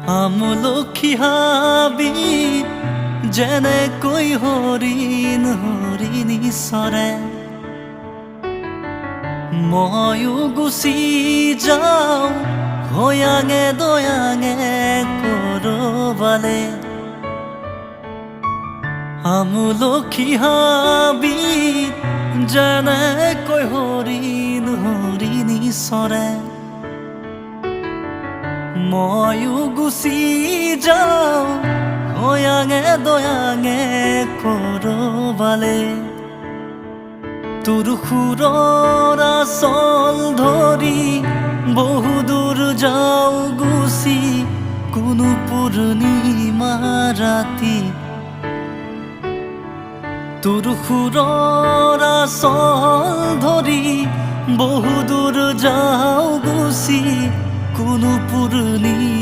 আমলখি হাবি যেনেকৈ হৰিণ হৰিণী চৰে ময়ো গুচি যাওঁ হয়াঙে দয়াঙে কৰবালে আমলখি হাবি যেনেকৈ হৰিণ হৰিণী চৰে ময়ো গুচি যাওঁ হয়াঙে দয়াঙে কৰবালে তোৰ সুৰৰ আচল ধৰি বহুদূৰ যাওঁ গুচি কোনো পূৰ্ণিমা ৰাতি তোৰ সুৰৰ আচল ধৰি বহুদূৰ যাওঁ গুচি কোনো পূৰ্ণিমা